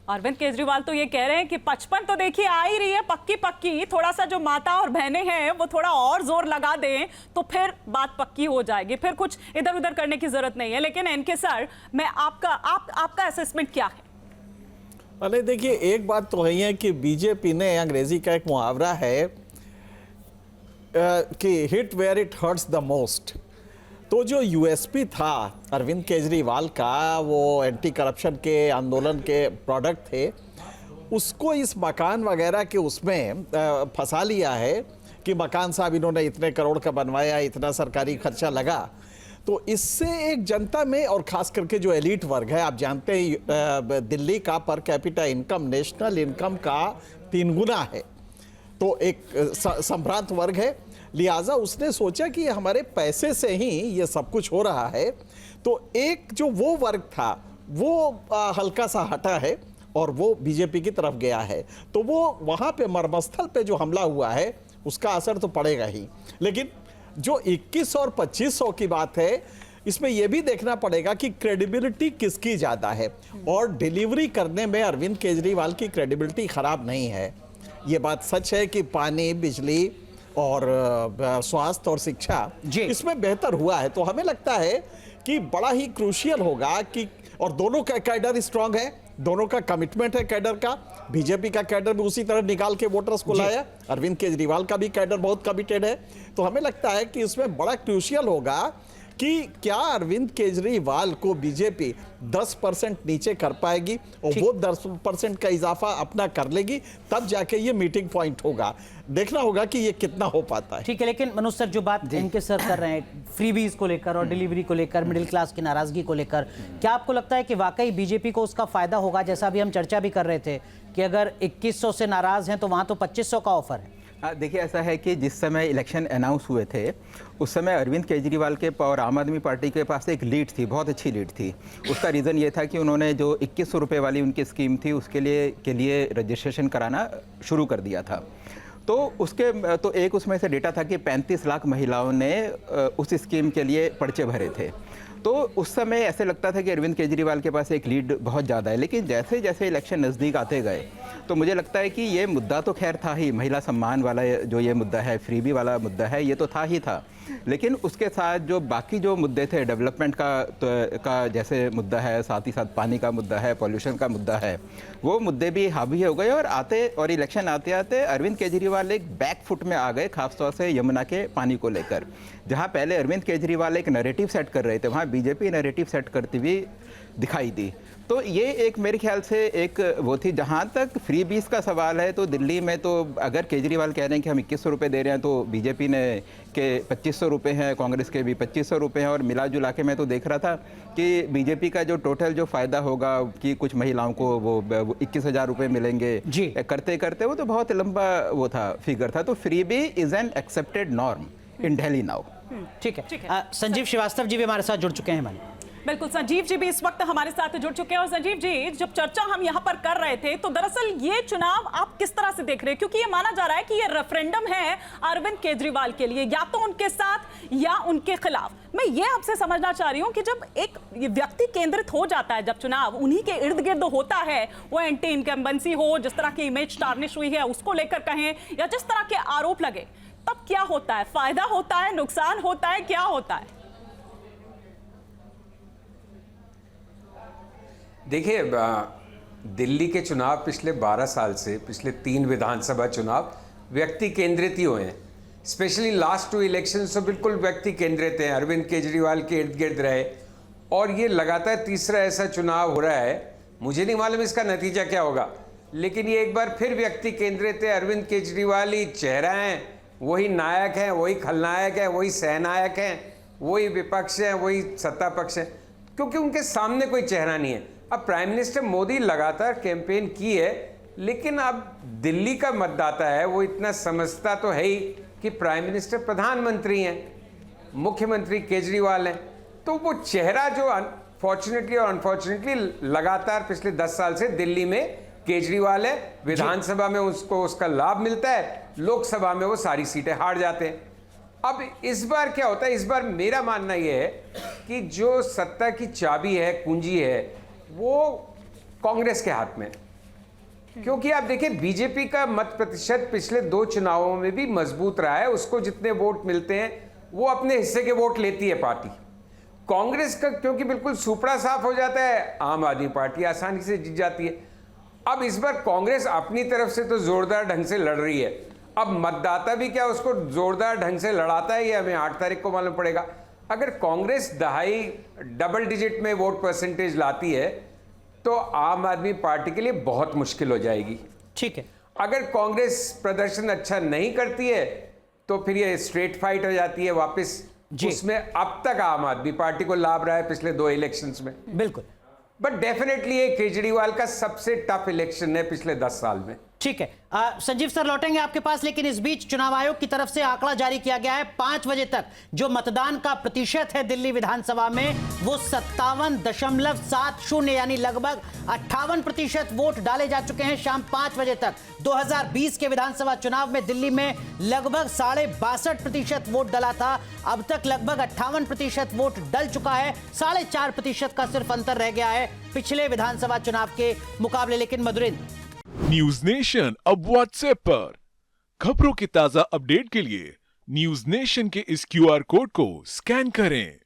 अरविंद केजरीवाल तो ये कह रहे हैं कि 55 तो देखिए आ ही रही है पक्की पक्की, थोड़ा सा जो माता और बहनें हैं वो थोड़ा और जोर लगा दें तो फिर बात पक्की हो जाएगी, फिर कुछ इधर उधर करने की जरूरत नहीं है। लेकिन एनके सर, मैं आपका असेसमेंट क्या है? अरे देखिए, एक बात तो है कि बीजेपी ने, अंग्रेजी का एक मुहावरा है कि hit where it hurts the most. तो जो यूएसपी था अरविंद केजरीवाल का, वो एंटी करप्शन के आंदोलन के प्रोडक्ट थे, उसको इस मकान वगैरह के उसमें फंसा लिया है कि मकान साहब इन्होंने इतने करोड़ का बनवाया, इतना सरकारी खर्चा लगा। तो इससे एक जनता में, और ख़ास करके जो एलीट वर्ग है, आप जानते हैं दिल्ली का per capita income national income का 3 गुना है, तो एक संभ्रांत वर्ग है। लिहाजा उसने सोचा कि हमारे पैसे से ही ये सब कुछ हो रहा है। तो एक जो वो वर्ग था वो हल्का सा हटा है और वो बीजेपी की तरफ गया है। तो वो वहाँ पे मर्मस्थल पे जो हमला हुआ है उसका असर तो पड़ेगा ही। लेकिन जो 21 और 2500 की बात है, इसमें यह भी देखना पड़ेगा कि क्रेडिबिलिटी किसकी ज़्यादा है। और डिलीवरी करने में अरविंद केजरीवाल की क्रेडिबिलिटी ख़राब नहीं है। ये बात सच है कि पानी, बिजली और स्वास्थ्य और शिक्षा इसमें बेहतर हुआ है। तो हमें लगता है कि बड़ा ही क्रूशियल होगा कि, और दोनों का कैडर स्ट्रांग है, दोनों का कमिटमेंट है कैडर का। बीजेपी का कैडर भी उसी तरह निकाल के वोटर्स को लाया, अरविंद केजरीवाल का भी कैडर बहुत कमिटेड है। तो हमें लगता है कि इसमें बड़ा क्रूशियल होगा कि क्या अरविंद केजरीवाल को बीजेपी 10% नीचे कर पाएगी और वो 10% का इजाफा अपना कर लेगी, तब जाके ये मीटिंग पॉइंट होगा। देखना होगा कि ये कितना हो पाता है। ठीक है, लेकिन मनोज सर, जो बात इनके सर कर रहे हैं फ्रीबीज को लेकर और डिलीवरी को लेकर, मिडिल क्लास की नाराजगी को लेकर, क्या आपको लगता है कि वाकई बीजेपी को उसका फायदा होगा? जैसा अभी हम चर्चा भी कर रहे थे कि अगर 2100 से नाराज हैं तो वहां तो 2500 का ऑफर है। देखिए, ऐसा है कि जिस समय इलेक्शन अनाउंस हुए थे उस समय अरविंद केजरीवाल के और आम आदमी पार्टी के पास एक लीड थी, बहुत अच्छी लीड थी। उसका रीज़न ये था कि उन्होंने जो 2100 रुपये वाली उनकी स्कीम थी उसके लिए रजिस्ट्रेशन कराना शुरू कर दिया था। तो एक उसमें से डेटा था कि 35 लाख महिलाओं ने उस स्कीम के लिए पर्चे भरे थे। तो उस समय ऐसे लगता था कि अरविंद केजरीवाल के पास एक लीड बहुत ज़्यादा है। लेकिन जैसे जैसे इलेक्शन नज़दीक आते गए तो मुझे लगता है कि ये मुद्दा तो खैर था ही, महिला सम्मान वाला जो ये मुद्दा है, फ्रीबी वाला मुद्दा है, ये तो था ही था। लेकिन उसके साथ जो बाकी जो मुद्दे थे, डेवलपमेंट का जैसे मुद्दा है, साथ ही साथ पानी का मुद्दा है, पॉल्यूशन का मुद्दा है, वो मुद्दे भी हावी हो गए। और इलेक्शन आते आते अरविंद केजरीवाल एक बैक फुट में आ गए, खासतौर से यमुना के पानी को लेकर। जहाँ पहले अरविंद केजरीवाल एक नैरेटिव सेट कर रहे थे, वहाँ बीजेपी नैरेटिव सेट करती हुई दिखाई दी। तो ये एक मेरे ख्याल से एक वो थी। जहाँ तक फ्री बीस का सवाल है, तो दिल्ली में तो अगर केजरीवाल कह रहे हैं कि हम 2100 रुपये दे रहे हैं, तो बीजेपी ने के 2500 रुपये हैं, कांग्रेस के भी 2500 रुपये हैं। और मिला जुला के मैं तो देख रहा था कि बीजेपी का जो टोटल जो फ़ायदा होगा कि कुछ महिलाओं को वो 21,000 रुपये मिलेंगे करते करते, वो तो बहुत लंबा वो था, फिगर था। तो freebie is an accepted norm in Delhi now. ठीक है, संजीव श्रीवास्तव जी भी हमारे साथ जुड़ चुके हैं। मन बिल्कुल, संजीव जी भी इस वक्त हमारे साथ जुड़ चुके हैं। और संजीव जी, जब चर्चा हम यहाँ पर कर रहे थे तो दरअसल ये चुनाव आप किस तरह से देख रहे हैं? क्योंकि ये माना जा रहा है कि ये रेफरेंडम है अरविंद केजरीवाल के लिए, या तो उनके साथ या उनके खिलाफ। मैं ये आपसे समझना चाह रही हूँ कि जब एक व्यक्ति केंद्रित हो जाता है, जब चुनाव उन्हीं के इर्द गिर्द होता है, वो एंटी इनकम्बेंसी हो, जिस तरह की इमेज टार्निश हुई है उसको लेकर कहें, या जिस तरह के आरोप लगे, तब क्या होता है? फायदा होता है, नुकसान होता है, क्या होता है? देखिए, दिल्ली के चुनाव पिछले 12 साल से, पिछले 3 विधानसभा चुनाव व्यक्ति केंद्रित ही हुए हैं। स्पेशली लास्ट 2 इलेक्शन तो बिल्कुल व्यक्ति केंद्रित हैं, अरविंद केजरीवाल के इर्द गिर्द रहे। और ये लगातार तीसरा ऐसा चुनाव हो रहा है, मुझे नहीं मालूम इसका नतीजा क्या होगा, लेकिन ये एक बार फिर व्यक्ति केंद्रित है। अरविंद केजरीवाल ही चेहरा हैं, वही नायक हैं, वही खलनायक है, वही सहनायक हैं, वही विपक्ष हैं, वही सत्ता पक्ष हैं, क्योंकि उनके सामने कोई चेहरा नहीं है। अब प्राइम मिनिस्टर मोदी लगातार कैंपेन की है, लेकिन अब दिल्ली का मतदाता है वो इतना समझता तो है ही कि प्राइम मिनिस्टर प्रधानमंत्री हैं, मुख्यमंत्री केजरीवाल हैं। तो वो चेहरा जो फॉर्चुनेटली और अनफॉर्चुनेटली लगातार पिछले 10 साल से दिल्ली में केजरीवाल है। विधानसभा में उसको उसका लाभ मिलता है, लोकसभा में वो सारी सीटें हार जाते हैं। अब इस बार क्या होता है? इस बार मेरा मानना यह है कि जो सत्ता की चाबी है, कुंजी है, वो कांग्रेस के हाथ में। क्योंकि आप देखिए बीजेपी का मत प्रतिशत पिछले 2 चुनावों में भी मजबूत रहा है। उसको जितने वोट मिलते हैं वो अपने हिस्से के वोट लेती है पार्टी। कांग्रेस का क्योंकि बिल्कुल सुपड़ा साफ हो जाता है, आम आदमी पार्टी आसानी से जीत जाती है। अब इस बार कांग्रेस अपनी तरफ से तो जोरदार ढंग से लड़ रही है। अब मतदाता भी क्या उसको जोरदार ढंग से लड़ाता है, ये हमें 8 तारीख को मालूम पड़ेगा। अगर कांग्रेस डबल डिजिट में वोट परसेंटेज लाती है तो आम आदमी पार्टी के लिए बहुत मुश्किल हो जाएगी। ठीक है, अगर कांग्रेस प्रदर्शन अच्छा नहीं करती है तो फिर ये स्ट्रेट फाइट हो जाती है वापस। उसमें अब तक आम आदमी पार्टी को लाभ रहा है पिछले 2 इलेक्शंस में। बिल्कुल। बट डेफिनेटली ये केजरीवाल का सबसे टफ इलेक्शन है पिछले 10 साल में। ठीक है, संजीव सर लौटेंगे आपके पास, लेकिन इस बीच चुनाव आयोग की तरफ से आंकड़ा जारी किया गया है। 5 बजे तक जो मतदान का प्रतिशत है दिल्ली विधानसभा में वो 57.70 यानी लगभग 58% वोट डाले जा चुके हैं शाम 5 बजे तक। 2020 के विधानसभा चुनाव में दिल्ली में लगभग 62.5% वोट डला था। अब तक लगभग 58% वोट डल चुका है। 4.5% का सिर्फ अंतर रह गया है पिछले विधानसभा चुनाव के मुकाबले। लेकिन मधुरिंद्र, न्यूज नेशन अब व्हाट्सएप पर खबरों के ताजा अपडेट के लिए न्यूज नेशन के इस QR कोड को स्कैन करें।